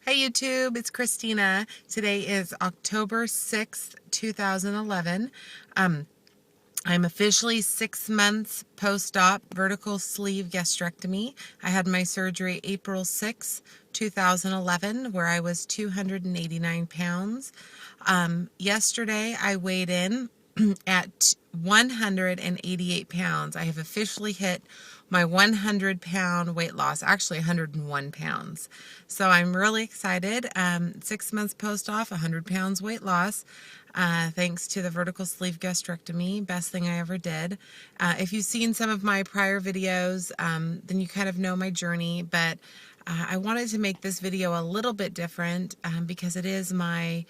Hey YouTube, it's Christina. Today is October 6th, 2011. I'm officially 6 months post-op vertical sleeve gastrectomy. I had my surgery April 6th, 2011, where I was 289 pounds. Yesterday I weighed in at 188 pounds. I have officially hit my 100-pound weight loss, actually 101 pounds. So I'm really excited. 6 months post-op, 100 pounds weight loss. Thanks to the vertical sleeve gastrectomy. Best thing I ever did. If you've seen some of my prior videos, then you kind of know my journey, but I wanted to make this video a little bit different because it is my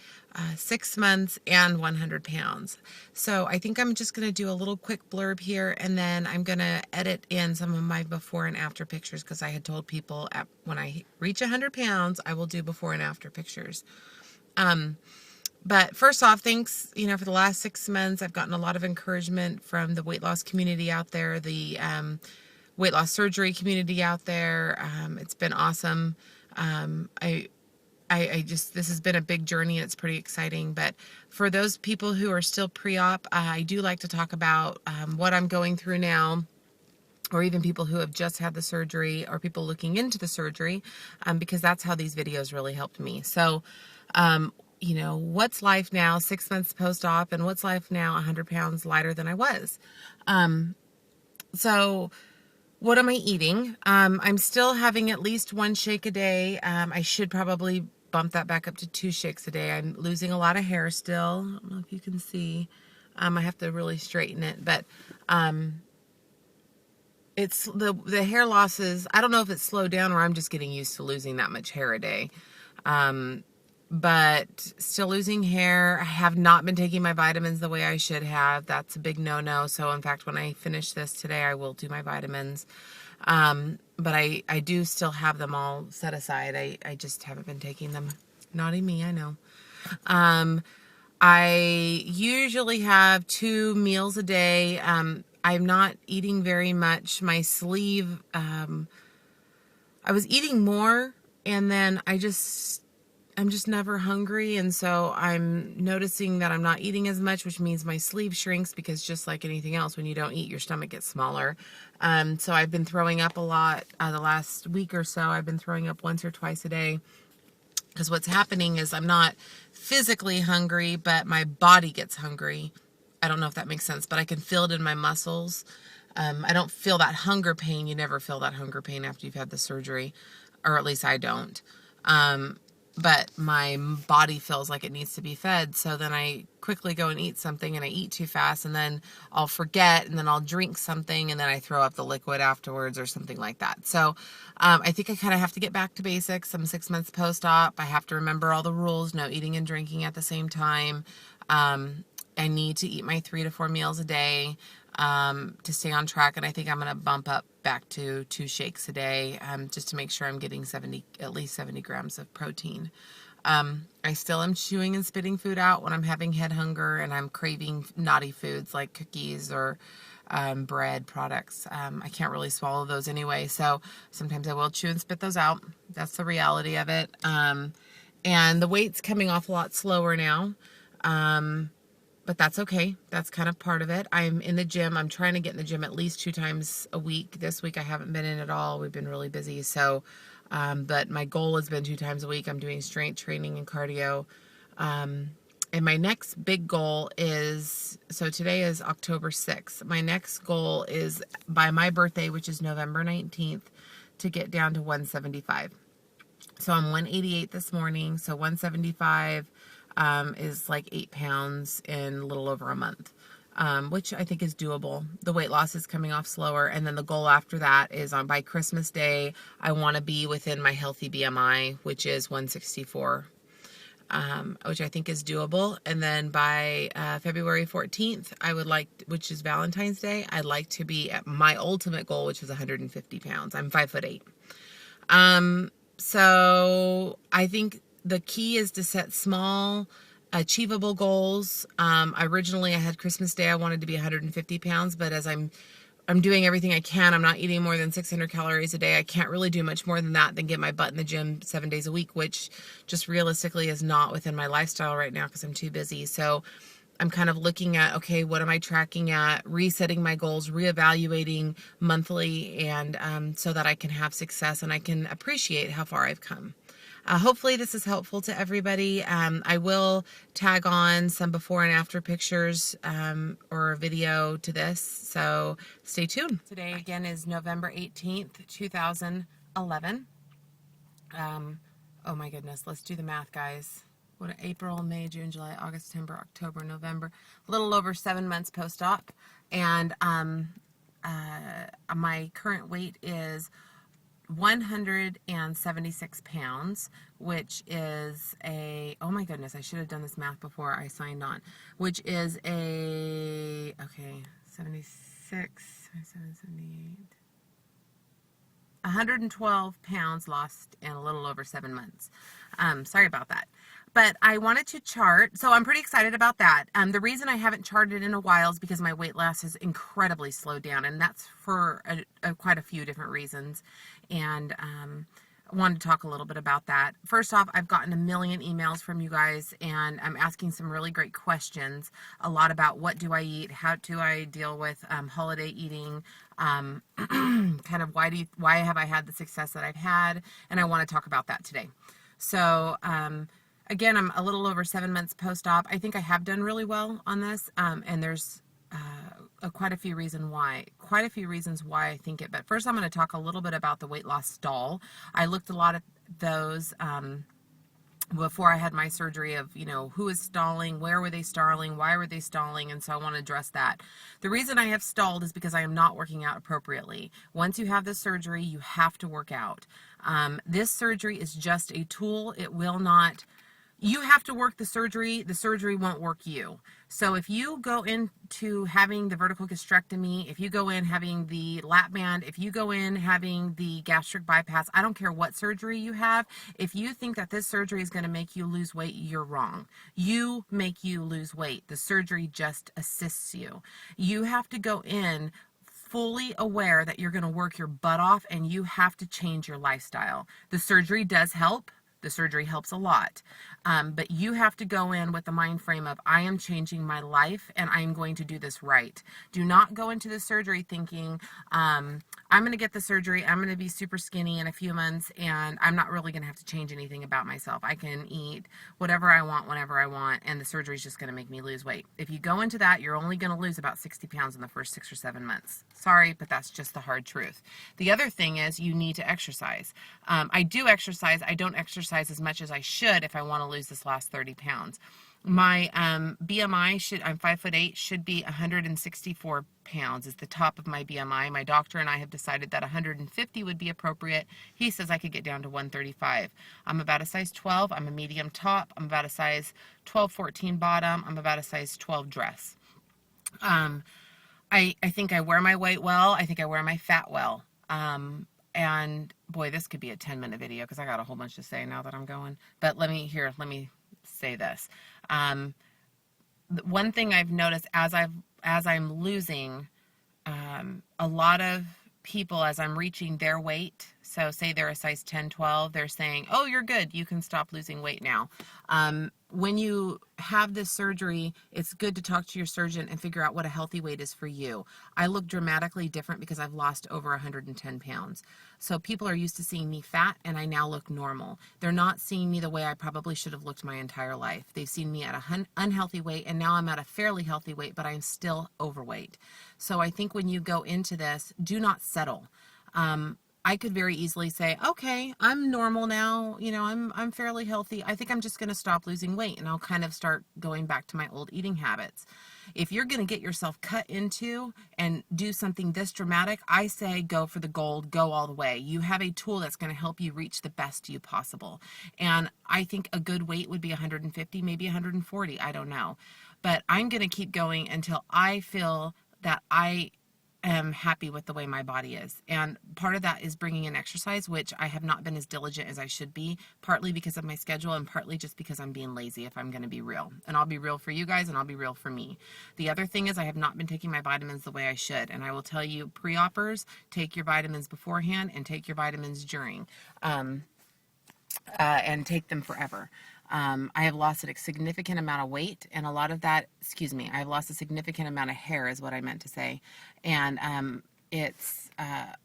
6 months and 100 pounds. So I think I'm just going to do a little quick blurb here, and then I'm going to edit in some of my before and after pictures because I had told people when I reach 100 pounds, I will do before and after pictures. But first off, thanks, for the last 6 months, I've gotten a lot of encouragement from the weight loss community out there, the weight loss surgery community out there. It's been awesome. This has been a big journey and it's pretty exciting. But for those people who are still pre-op, I do like to talk about what I'm going through now, or even people who have just had the surgery or people looking into the surgery, because that's how these videos really helped me. So, what's life now 6 months post-op, and what's life now 100 pounds lighter than I was? So what am I eating? I'm still having at least 1 shake a day. I should probably bump that back up to 2 shakes a day. I'm losing a lot of hair still. I don't know if you can see. I have to really straighten it, but it's the hair losses. I don't know if it's slowed down or I'm just getting used to losing that much hair a day. But still losing hair. I have not been taking my vitamins the way I should have. That's a big no-no. So in fact, when I finish this today, I will do my vitamins. But I do still have them all set aside. I just haven't been taking them. Naughty me, I know. I usually have 2 meals a day. I'm not eating very much. My sleeve, I was eating more, and then I'm just never hungry, and so I'm noticing that I'm not eating as much, which means my sleeve shrinks, because just like anything else, when you don't eat, your stomach gets smaller. So I've been throwing up a lot the last week or so. I've been throwing up once or twice a day, because what's happening is I'm not physically hungry, but my body gets hungry. I don't know if that makes sense, but I can feel it in my muscles. I don't feel that hunger pain. You never feel that hunger pain after you've had the surgery, or at least I don't. But my body feels like it needs to be fed. So then I quickly go and eat something, and I eat too fast, and then I'll forget, and then I'll drink something, and then I throw up the liquid afterwards or something like that. So I think I kind of have to get back to basics. I'm 6 months post-op. I have to remember all the rules, no eating and drinking at the same time. I need to eat my 3 to 4 meals a day to stay on track, and I think I'm going to bump up back to 2 shakes a day, just to make sure I'm getting at least 70 grams of protein. I still am chewing and spitting food out when I'm having head hunger and I'm craving naughty foods like cookies or bread products. I can't really swallow those anyway, so sometimes I will chew and spit those out. That's the reality of it. And the weight's coming off a lot slower now. But that's okay. That's kind of part of it. I'm in the gym. I'm trying to get in the gym at least 2 times a week. This week I haven't been in at all. We've been really busy. So, but my goal has been 2 times a week. I'm doing strength training and cardio. And my next big goal is, so today is October 6th. My next goal is by my birthday, which is November 19th, to get down to 175. So I'm 188 this morning. So 175 is like 8 pounds in a little over a month, which I think is doable. The weight loss is coming off slower, and then the goal after that is by Christmas Day, I want to be within my healthy BMI, which is 164, which I think is doable. And then by February 14th, I would like, which is Valentine's Day, I'd like to be at my ultimate goal, which is 150 pounds. I'm 5'8". So I think the key is to set small, achievable goals. Originally I had Christmas Day, I wanted to be 150 pounds, but as I'm I'm doing everything I can. I'm not eating more than 600 calories a day. I can't really do much more than that than get my butt in the gym 7 days a week, which just realistically is not within my lifestyle right now because I'm too busy. So I'm kind of looking at, okay, what am I tracking at, resetting my goals, reevaluating monthly, and so that I can have success and I can appreciate how far I've come. Hopefully this is helpful to everybody. I will tag on some before and after pictures or a video to this, so stay tuned. Today again is November 18th, 2011. Oh my goodness, let's do the math, guys. What, April, May, June, July, August, September, October, November, a little over 7 months post-op, and my current weight is 176 pounds, which is a, oh my goodness, I should have done this math before I signed on, which is a, okay, 76, 78, 112 pounds lost in a little over 7 months. Sorry about that. But I wanted to chart, so I'm pretty excited about that. The reason I haven't charted in a while is because my weight loss has incredibly slowed down, and that's for quite a few different reasons. And I wanted to talk a little bit about that. First off, I've gotten a million emails from you guys, and I'm asking some really great questions. A lot about what do I eat, how do I deal with holiday eating, kind of why have I had the success that I've had, and I want to talk about that today. So again, I'm a little over 7 months post-op. I think I have done really well on this, and there's quite a few reasons why. I think it. But first, I'm going to talk a little bit about the weight loss stall. I looked a lot at those before I had my surgery of, you know, who is stalling, where were they stalling, why were they stalling, and so I want to address that. The reason I have stalled is because I am not working out appropriately. Once you have the surgery, you have to work out. This surgery is just a tool. It will not, you have to work the surgery won't work you. So if you go into having the vertical gastrectomy, if you go in having the lap band, if you go in having the gastric bypass, I don't care what surgery you have, if you think that this surgery is going to make you lose weight, you're wrong. You make you lose weight. The surgery just assists you. You have to go in fully aware that you're going to work your butt off, and you have to change your lifestyle. The surgery does help. The surgery helps a lot. But you have to go in with the mind frame of, I am changing my life and I'm going to do this right. Do not go into the surgery thinking, I'm going to get the surgery, I'm going to be super skinny in a few months, and I'm not really going to have to change anything about myself. I can eat whatever I want, whenever I want, and the surgery is just going to make me lose weight. If you go into that, you're only going to lose about 60 pounds in the first 6 or 7 months. Sorry, but that's just the hard truth. The other thing is you need to exercise. I do exercise. I don't exercise as much as I should if I want to lose this last 30 pounds. My BMI I'm 5'8", should be 164 pounds is the top of my BMI. My doctor and I have decided that 150 would be appropriate. He says I could get down to 135. I'm about a size 12. I'm a medium top. I'm about a size 12, 14 bottom. I'm about a size 12 dress. I think I wear my weight well. I think I wear my fat well. And boy, this could be a 10-minute video because I got a whole bunch to say now that I'm going. But let me say this. One thing I've noticed as I'm losing, a lot of people, as I'm reaching their weight, so say they're a size 10, 12, they're saying, oh, you're good, you can stop losing weight now. When you have this surgery, it's good to talk to your surgeon and figure out what a healthy weight is for you. I look dramatically different because I've lost over 110 pounds. So people are used to seeing me fat, and I now look normal. They're not seeing me the way I probably should have looked my entire life. They've seen me at an unhealthy weight, and now I'm at a fairly healthy weight, but I'm still overweight. So I think when you go into this, do not settle. I could very easily say, okay, I'm normal now, you know, I'm fairly healthy. I think I'm just going to stop losing weight, and I'll kind of start going back to my old eating habits. If you're going to get yourself cut into and do something this dramatic, I say go for the gold, go all the way. You have a tool that's going to help you reach the best you possible. And I think a good weight would be 150, maybe 140, I don't know. But I'm going to keep going until I feel that I am happy with the way my body is. And part of that is bringing in exercise, which I have not been as diligent as I should be, partly because of my schedule and partly just because I'm being lazy, if I'm going to be real. And I'll be real for you guys and I'll be real for me. The other thing is I have not been taking my vitamins the way I should. And I will tell you, pre-oppers, take your vitamins beforehand and take your vitamins during. And take them forever. I have lost a significant amount of weight, and a lot of that, I have lost a significant amount of hair is what I meant to say. And it's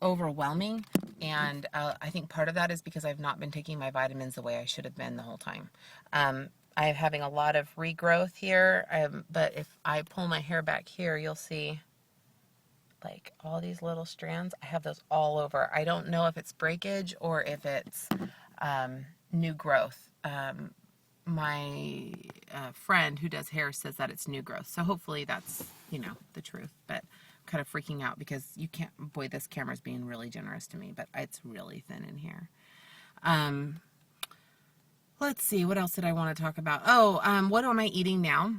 overwhelming, and I think part of that is because I've not been taking my vitamins the way I should have been the whole time. I'm having a lot of regrowth here, but if I pull my hair back here, you'll see like all these little strands. I have those all over. I don't know if it's breakage or if it's new growth. My friend who does hair says that it's new growth. So hopefully that's, the truth. But I'm kind of freaking out because you can't, boy, this camera's being really generous to me, but it's really thin in here. Let's see, what else did I want to talk about? What am I eating now?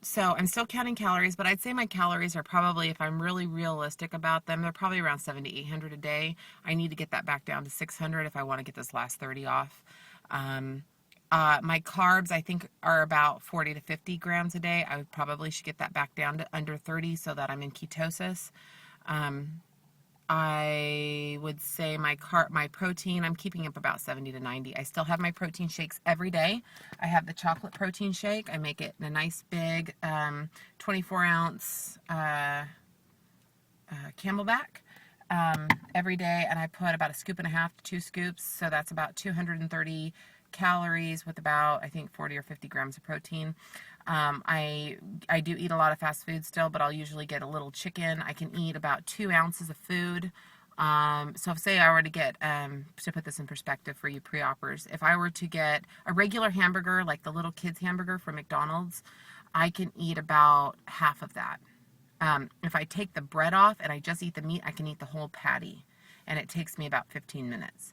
So I'm still counting calories, but I'd say my calories are probably, if I'm really realistic about them, they're probably around 700 to 800 a day. I need to get that back down to 600 if I want to get this last 30 off. My carbs, I think, are about 40 to 50 grams a day. I probably should get that back down to under 30 so that I'm in ketosis. I would say my protein, I'm keeping up about 70 to 90. I still have my protein shakes every day. I have the chocolate protein shake. I make it in a nice big 24-ounce Camelback every day, and I put about 1.5 scoops to 2 scoops, so that's about 230 calories with about, I think, 40 or 50 grams of protein. I do eat a lot of fast food still, but I'll usually get a little chicken. I can eat about 2 ounces of food. So if, say I were to get, to put this in perspective for you pre-oppers, if I were to get a regular hamburger, like the little kids hamburger from McDonald's, I can eat about half of that. If I take the bread off and I just eat the meat, I can eat the whole patty, and it takes me about 15 minutes.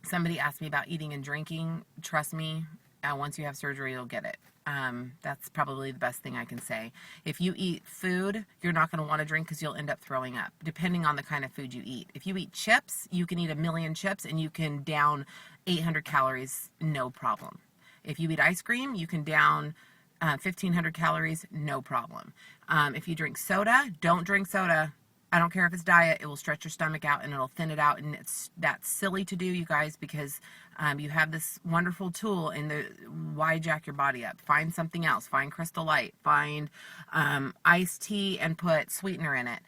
Somebody asked me about eating and drinking. Trust me, once you have surgery, you'll get it. That's probably the best thing I can say. If you eat food, you're not going to want to drink because you'll end up throwing up, depending on the kind of food you eat. If you eat chips, you can eat 1,000,000 chips and you can down 800 calories, no problem. If you eat ice cream, you can down 1,500 calories, no problem. If you drink soda, don't drink soda. I don't care if it's diet, it will stretch your stomach out and it'll thin it out, and that's silly to do, you guys, because you have this wonderful tool, and why jack your body up? Find something else. Find Crystal Light. Find iced tea and put sweetener in it.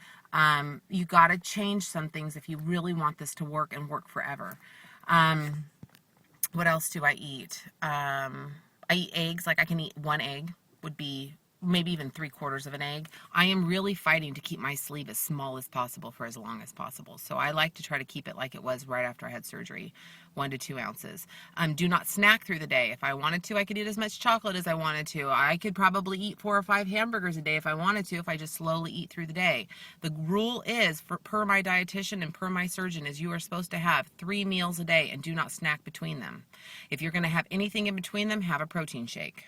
You got to change some things if you really want this to work and work forever. What else do I eat? I eat eggs. Like I can eat 1 egg, would be maybe even 3/4 of an egg. I am really fighting to keep my sleeve as small as possible for as long as possible. So I like to try to keep it like it was right after I had surgery, 1 to 2 ounces. Do not snack through the day. If I wanted to, I could eat as much chocolate as I wanted to. I could probably eat 4 or 5 hamburgers a day if I wanted to, if I just slowly eat through the day. The rule is, per my dietitian and per my surgeon, is you are supposed to have 3 meals a day and do not snack between them. If you're going to have anything in between them, have a protein shake.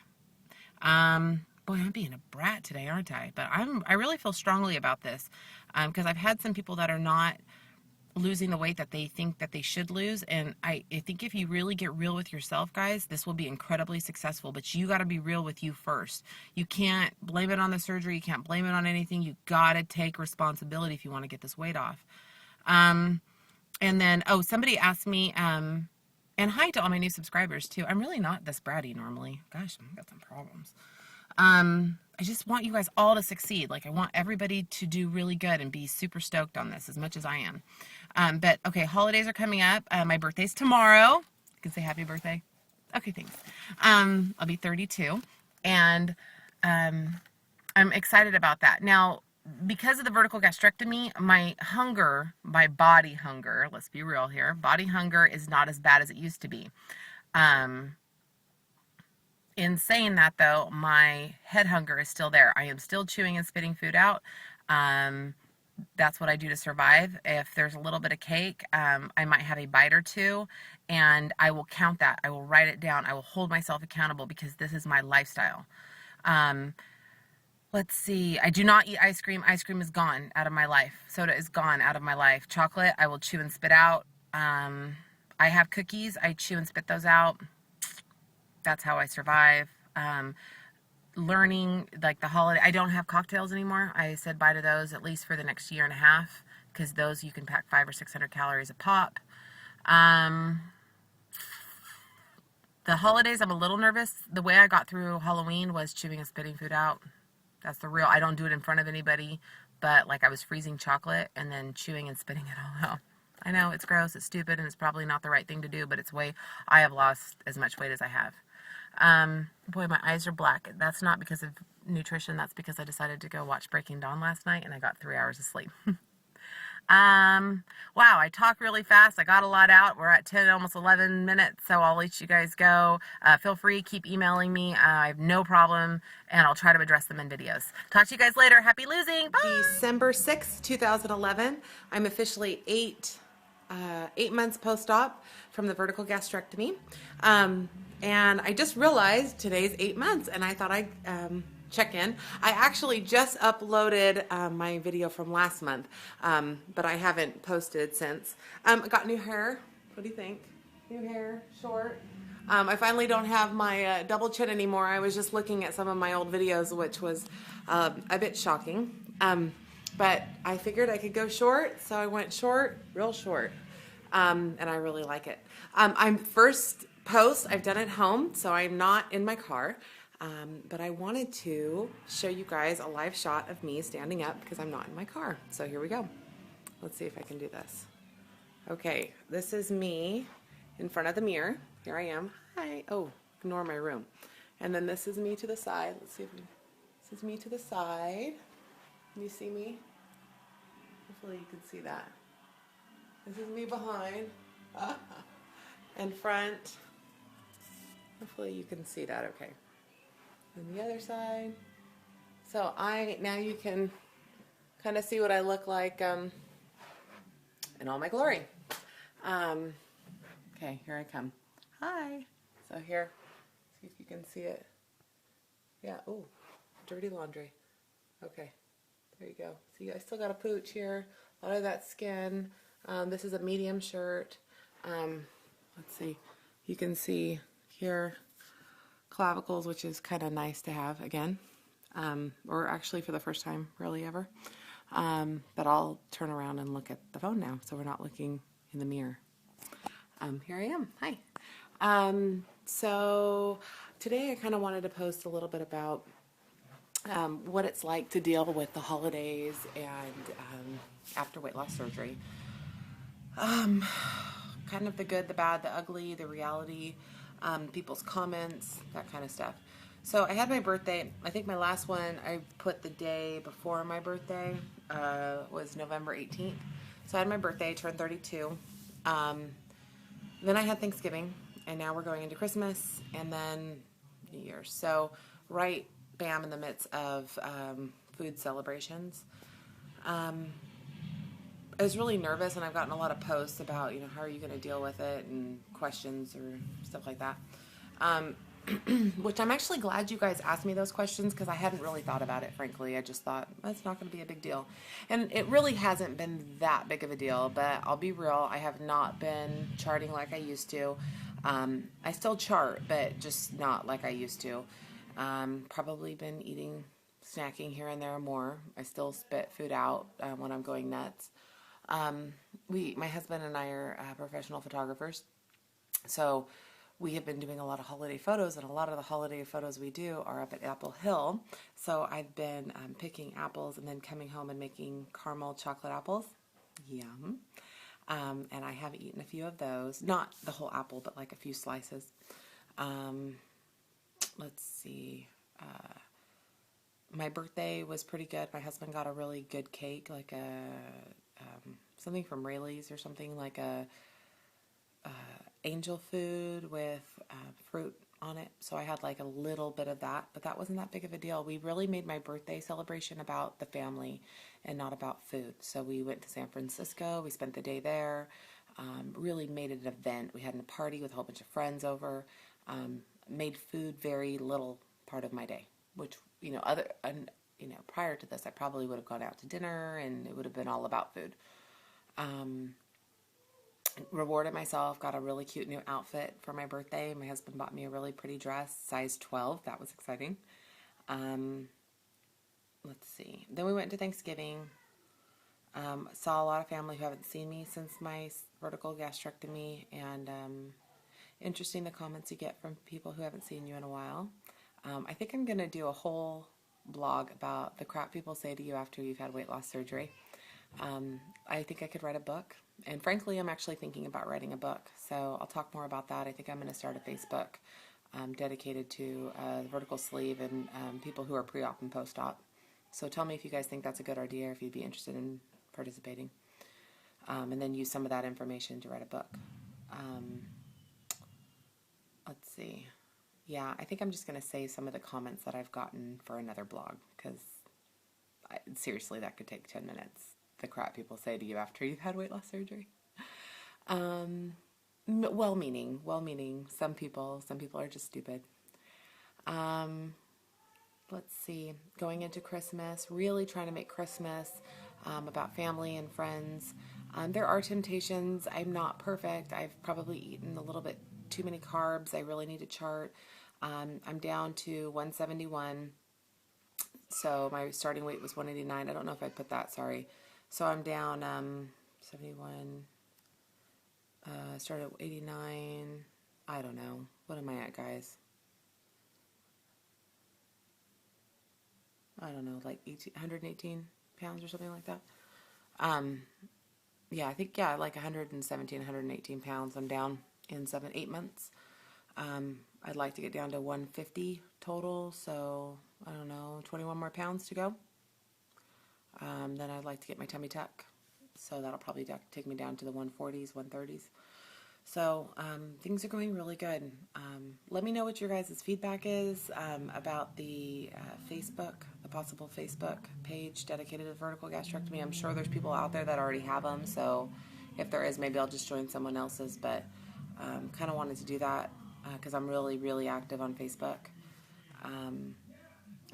Boy, I'm being a brat today, aren't I? But I really feel strongly about this because I've had some people that are not losing the weight that they think that they should lose. And I think if you really get real with yourself, guys, this will be incredibly successful. But you got to be real with you first. You can't blame it on the surgery. You can't blame it on anything. You got to take responsibility if you want to get this weight off. And then, somebody asked me, and hi to all my new subscribers too. I'm really not this bratty normally. Gosh, I've got some problems. I just want you guys all to succeed. Like, I want everybody to do really good and be super stoked on this as much as I am. But okay, holidays are coming up. My birthday's tomorrow. You can say happy birthday. Okay, thanks. I'll be 32, and I'm excited about that. Now, because of the vertical gastrectomy, my body hunger, let's be real here, body hunger is not as bad as it used to be. In saying that, though, my head hunger is still there. I am still chewing and spitting food out. That's what I do to survive. If there's a little bit of cake, I might have a bite or two, and I will count that. I will write it down. I will hold myself accountable because this is my lifestyle. Let's see. I do not eat ice cream. Ice cream is gone out of my life. Soda is gone out of my life. Chocolate, I will chew and spit out. I have cookies. I chew and spit those out. That's how I survive. Learning, like the holiday, I don't have cocktails anymore. I said bye to those at least for the next year and a half, because those you can pack 500 or 600 calories a pop. The holidays, I'm a little nervous. The way I got through Halloween was chewing and spitting food out. That's the real, I don't do it in front of anybody, but like I was freezing chocolate and then chewing and spitting it all out. I know it's gross, it's stupid, and it's probably not the right thing to do, but it's way, I have lost as much weight as I have. Boy, my eyes are black. That's not because of nutrition. That's because I decided to go watch Breaking Dawn last night and I got 3 hours of sleep. Wow, I talk really fast. I got a lot out. We're at 10, almost 11 minutes, so I'll let you guys go. Feel free, keep emailing me. I have no problem, and I'll try to address them in videos. Talk to you guys later. Happy losing. Bye. December 6th, 2011. I'm officially 8 months post-op from the vertical gastrectomy. And I just realized today's 8 months, and I thought I'd check in. I actually just uploaded my video from last month, but I haven't posted since. I got new hair. What do you think? New hair, short. I finally don't have my double chin anymore. I was just looking at some of my old videos, which was a bit shocking. But I figured I could go short, so I went short, real short. And I really like it. I'm first post, I've done it home, so I'm not in my car. But I wanted to show you guys a live shot of me standing up because I'm not in my car. So here we go. Let's see if I can do this. Okay, this is me in front of the mirror. Here I am. Hi. Oh, ignore my room. And then this is me to the side. Let's see if this is me to the side. Can you see me? Hopefully you can see that. This is me behind. And front. Hopefully you can see that okay. And the other side. So now you can kind of see what I look like in all my glory. Okay, here I come. Hi. So here, see if you can see it. Yeah, oh, dirty laundry. Okay, there you go. See, I still got a pooch here. A lot of that skin. This is a medium shirt. Let's see. You can see here clavicles, which is kind of nice to have again, or actually for the first time really ever. But I'll turn around and look at the phone now, so we're not looking in the mirror. Here I am. Hi. So today I kind of wanted to post a little bit about what it's like to deal with the holidays and after weight loss surgery. Kind of the good, the bad, the ugly, the reality, people's comments, that kind of stuff. So I had my birthday. I think my last one I put the day before my birthday was November 18th. So I had my birthday, I turned 32. Then I had Thanksgiving, and now we're going into Christmas and then New Year's. So right bam in the midst of food celebrations. I was really nervous, and I've gotten a lot of posts about, how are you going to deal with it, and questions or stuff like that. Which I'm actually glad you guys asked me those questions, because I hadn't really thought about it, frankly. I just thought, it's not going to be a big deal. And it really hasn't been that big of a deal, but I'll be real, I have not been charting like I used to. I still chart, but just not like I used to. Probably been eating, snacking here and there more. I still spit food out when I'm going nuts. My husband and I are professional photographers, so we have been doing a lot of holiday photos, and a lot of the holiday photos we do are up at Apple Hill. So I've been picking apples and then coming home and making caramel chocolate apples. Yum. And I have eaten a few of those. Not the whole apple, but like a few slices. Let's see. My birthday was pretty good. My husband got a really good cake, like something from Rayleigh's or something, like a angel food with fruit on it. So I had like a little bit of that, but that wasn't that big of a deal. We really made my birthday celebration about the family and not about food. So we went to San Francisco. We spent the day there. Really made it an event. We had a party with a whole bunch of friends over. Made food very little part of my day, which prior to this, I probably would have gone out to dinner and it would have been all about food. Rewarded myself, got a really cute new outfit for my birthday. My husband bought me a really pretty dress, size 12. That was exciting. Let's see. Then we went to Thanksgiving. Saw a lot of family who haven't seen me since my vertical gastrectomy, and interesting the comments you get from people who haven't seen you in a while. I think I'm going to do a whole blog about the crap people say to you after you've had weight loss surgery. I think I could write a book, and frankly, I'm actually thinking about writing a book, so I'll talk more about that. I think I'm going to start a Facebook dedicated to the vertical sleeve and people who are pre-op and post-op. So tell me if you guys think that's a good idea, or if you'd be interested in participating, and then use some of that information to write a book. Let's see. Yeah, I think I'm just going to save some of the comments that I've gotten for another blog, because seriously, that could take 10 minutes. The crap people say to you after you've had weight loss surgery. Well-meaning. Some people are just stupid. Let's see. Going into Christmas, really trying to make Christmas about family and friends. There are temptations. I'm not perfect. I've probably eaten a little bit too many carbs. I really need to chart. I'm down to 171. So my starting weight was 189. I don't know if I put that, sorry. So I'm down 71. Started at 89. I don't know. What am I at, guys? I don't know, like 118 pounds or something like that. Yeah, I think, like 117, 118 pounds. I'm down in 8 months. I'd like to get down to 150 total, so I don't know, 21 more pounds to go. Then I'd like to get my tummy tuck, so that'll probably take me down to the 140s, 130s. So things are going really good. Let me know what your guys' feedback is about the possible Facebook page dedicated to vertical gastrectomy. I'm sure there's people out there that already have them, so if there is, maybe I'll just join someone else's, but kind of wanted to do that because I'm really, really active on Facebook.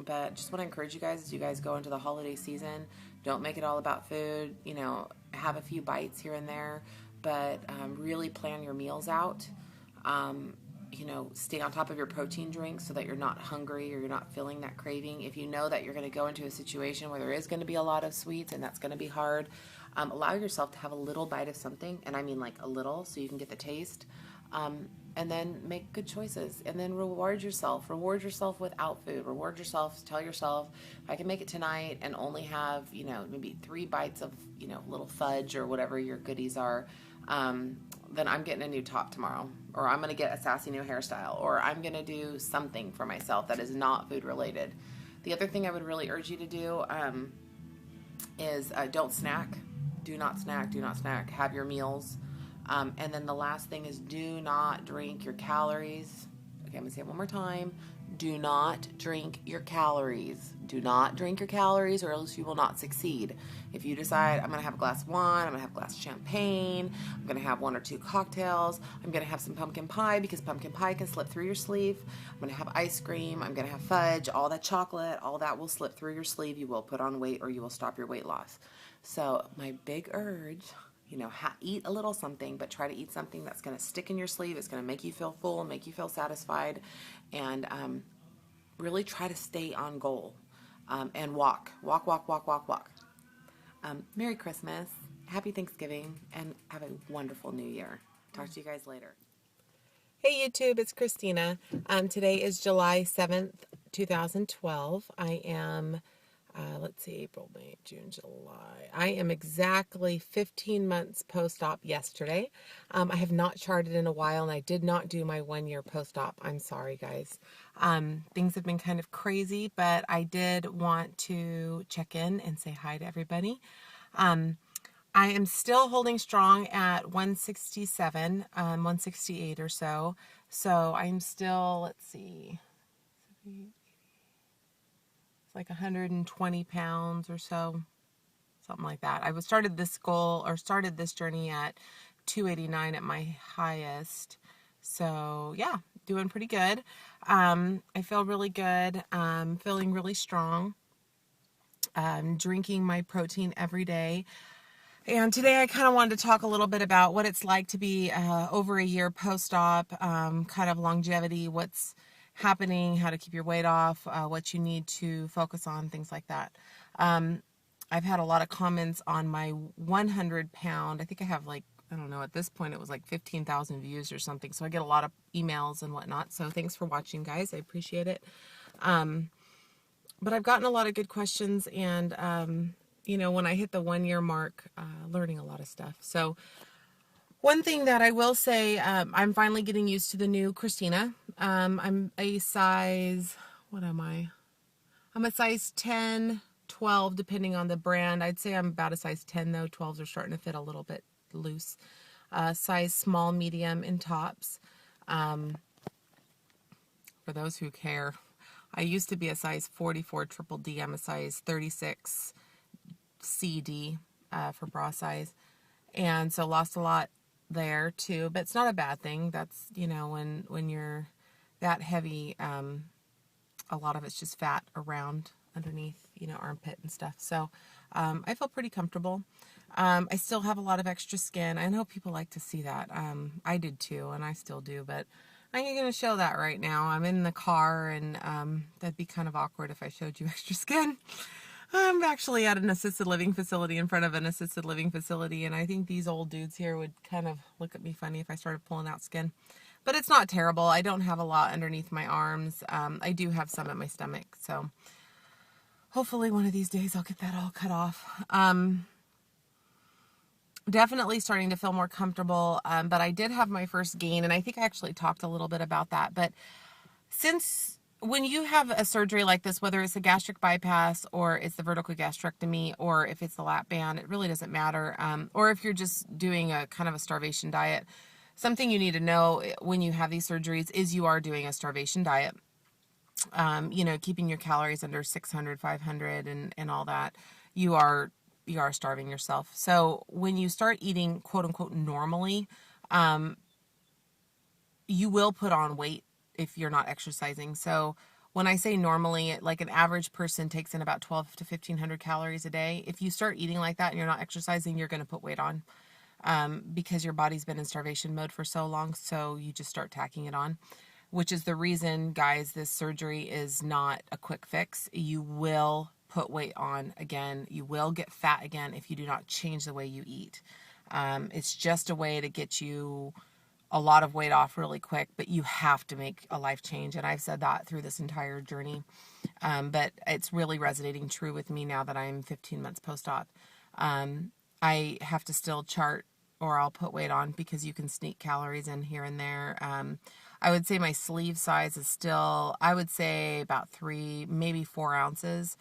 But just want to encourage you guys as you guys go into the holiday season, don't make it all about food. Have a few bites here and there, but really plan your meals out. Stay on top of your protein drinks so that you're not hungry or you're not feeling that craving. If you know that you're going to go into a situation where there is going to be a lot of sweets and that's going to be hard, allow yourself to have a little bite of something, and I mean like a little, so you can get the taste. And then make good choices, and then reward yourself without food. Reward yourself, tell yourself, if I can make it tonight and only have, maybe 3 bites of, little fudge or whatever your goodies are, then I'm getting a new top tomorrow, or I'm going to get a sassy new hairstyle, or I'm going to do something for myself that is not food related. The other thing I would really urge you to do is don't snack. Do not snack. Have your meals. And then the last thing is, do not drink your calories. Okay, I'm going to say it one more time. Do not drink your calories. Do not drink your calories, or else you will not succeed. If you decide, I'm going to have a glass of wine, I'm going to have a glass of champagne, I'm going to have 1 or 2 cocktails, I'm going to have some pumpkin pie because pumpkin pie can slip through your sleeve, I'm going to have ice cream, I'm going to have fudge, all that chocolate, all that will slip through your sleeve. You will put on weight, or you will stop your weight loss. So my big urge, eat a little something, but try to eat something that's going to stick in your sleeve. It's going to make you feel full, make you feel satisfied, and really try to stay on goal, and walk. Merry Christmas, Happy Thanksgiving, and have a wonderful New Year. Talk to you guys later. Hey YouTube, it's Christina. Today is July 7th, 2012. I am let's see, April, May, June, July. I am exactly 15 months post-op yesterday. I have not charted in a while, and I did not do my 1-year post-op. I'm sorry, guys. Things have been kind of crazy, but I did want to check in and say hi to everybody. I am still holding strong at 167, 168 or so. So I'm still, let's see, like 120 pounds or so, something like that. I started this journey at 289 at my highest. So yeah, doing pretty good. I feel really good. Feeling really strong. drinking my protein every day. And today I kind of wanted to talk a little bit about what it's like to be over a year post-op, kind of longevity, what's happening, how to keep your weight off, what you need to focus on, things like that. I've had a lot of comments on my 100-pound. I think I have like, I don't know, at this point it was like 15,000 views or something. So I get a lot of emails and whatnot. So thanks for watching, guys. I appreciate it. But I've gotten a lot of good questions, and you know, when I hit the 1 year mark, learning a lot of stuff. So one thing that I will say, I'm finally getting used to the new Christina. I'm a size, what am I? I'm a size 10, 12, depending on the brand. I'd say I'm about a size 10 though. 12s are starting to fit a little bit loose. Size small, medium in tops. For those who care, I used to be a size 44 triple D. I'm a size 36 CD for bra size, and so lost a lot there too, but it's not a bad thing. That's, you know, when you're that heavy, a lot of it's just fat around underneath, you know, armpit and stuff. So I feel pretty comfortable. I still have a lot of extra skin. I know people like to see that. I did too, and I still do, but I ain't gonna show that right now. I'm in the car, and that'd be kind of awkward if I showed you extra skin. I'm actually at an assisted living facility, in front of an assisted living facility, and I think these old dudes here would kind of look at me funny if I started pulling out skin. But it's not terrible. I don't have a lot underneath my arms. I do have some at my stomach, so hopefully one of these days I'll get that all cut off. Definitely starting to feel more comfortable, but I did have my first gain, and I think I actually talked a little bit about that. But when you have a surgery like this, whether it's a gastric bypass or it's the vertical gastrectomy or if it's the lap band, it really doesn't matter. Or if you're just doing a kind of a starvation diet, something you need to know when you have these surgeries is you are doing a starvation diet. You know, keeping your calories under 600, 500 and all that. You are starving yourself. So when you start eating quote unquote normally, you will put on weight if you're not exercising. So when I say normally, like an average person takes in about 12 to 1,500 calories a day. If you start eating like that and you're not exercising, you're going to put weight on, because your body's been in starvation mode for so long. So you just start tacking it on, which is the reason, guys, this surgery is not a quick fix. You will put weight on again. You will get fat again if you do not change the way you eat. It's just a way to get you a lot of weight off really quick, but you have to make a life change. And I've said that through this entire journey. But it's really resonating true with me now that I'm 15 months post-op. I have to still chart, or I'll put weight on, because you can sneak calories in here and there. I would say my sleeve size is still, I would say about 3, maybe 4 ounces.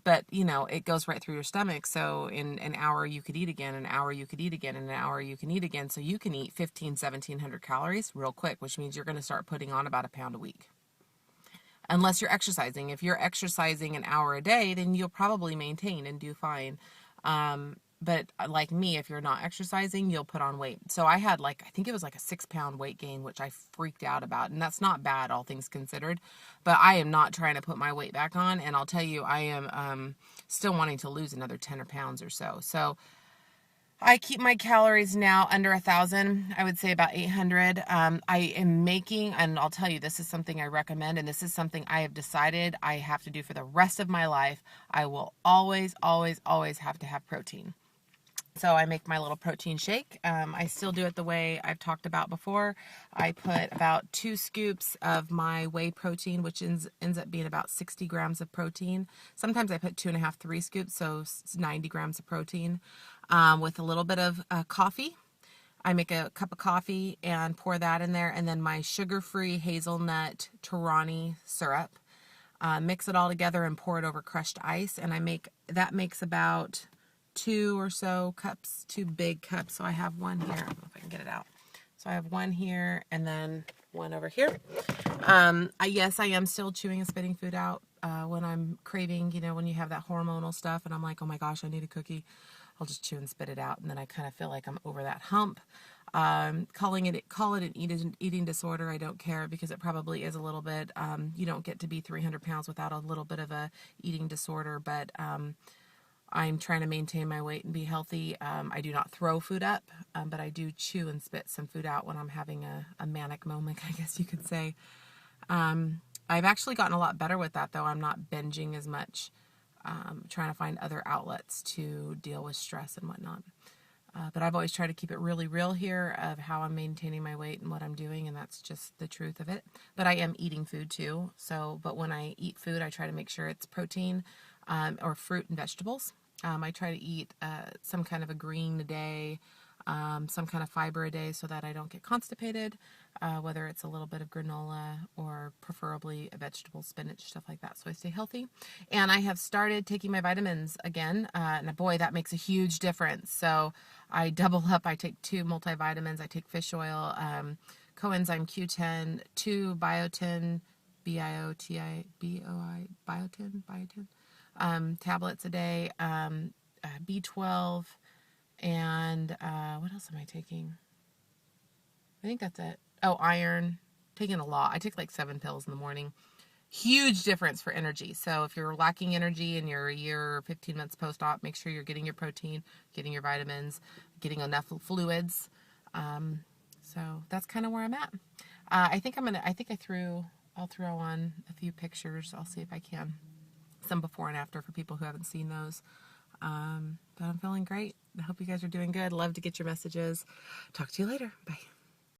But you know, it goes right through your stomach. So in an hour you could eat again, an hour you could eat again, an hour you can eat again. So you can eat 1,700 calories real quick, which means you're going to start putting on about 1 pound a week. Unless you're exercising. If you're exercising an hour a day, then you'll probably maintain and do fine. But like me, if you're not exercising, you'll put on weight. So I had I think it was like a 6-pound weight gain, which I freaked out about. And that's not bad, all things considered. But I am not trying to put my weight back on. And I'll tell you, I am still wanting to lose another 10 pounds or so. So I keep my calories now under 1,000. I would say about 800. I am making, and I'll tell you, this is something I recommend, and this is something I have decided I have to do for the rest of my life. I will always, always, always have to have protein. So I make my little protein shake. I still do it the way I've talked about before. I put about 2 scoops of my whey protein, which ends up being about 60 grams of protein. Sometimes I put 2.5, 3 scoops, so 90 grams of protein, with a little bit of coffee. I make a cup of coffee and pour that in there, and then my sugar-free hazelnut Torani syrup. Mix it all together and pour it over crushed ice, and that makes about 2 or so cups, 2 big cups. So I have one here. I don't know if I can get it out. So I have one here and then one over here. Yes, I am still chewing and spitting food out when I'm craving, you know, when you have that hormonal stuff and I'm like, oh my gosh, I need a cookie. I'll just chew and spit it out, and then I kind of feel like I'm over that hump. Call it an eating disorder. I don't care, because it probably is a little bit. You don't get to be 300 pounds without a little bit of a eating disorder, but I'm trying to maintain my weight and be healthy. I do not throw food up, but I do chew and spit some food out when I'm having a manic moment, I guess you could say. I've actually gotten a lot better with that, though. I'm not binging as much, trying to find other outlets to deal with stress and whatnot. But I've always tried to keep it really real here of how I'm maintaining my weight and what I'm doing, and that's just the truth of it. But I am eating food too. But when I eat food, I try to make sure it's protein or fruit and vegetables. I try to eat some kind of a green a day, some kind of fiber a day, so that I don't get constipated, whether it's a little bit of granola or preferably a vegetable, spinach, stuff like that, so I stay healthy. And I have started taking my vitamins again, and boy, that makes a huge difference. So I double up. I take 2 multivitamins. I take fish oil, coenzyme Q10, 2 biotin, biotin tablets a day, B12, and what else am I taking? I think that's it. Oh, iron. Taking a lot. I take like 7 pills in the morning. Huge difference for energy. So if you're lacking energy and you're a year or 15 months post-op, make sure you're getting your protein, getting your vitamins, getting enough fluids. So that's kind of where I'm at. I'll throw on a few pictures. I'll see if I can. Some before and after for people who haven't seen those. But I'm feeling great. I hope you guys are doing good. Love to get your messages. Talk to you later. Bye.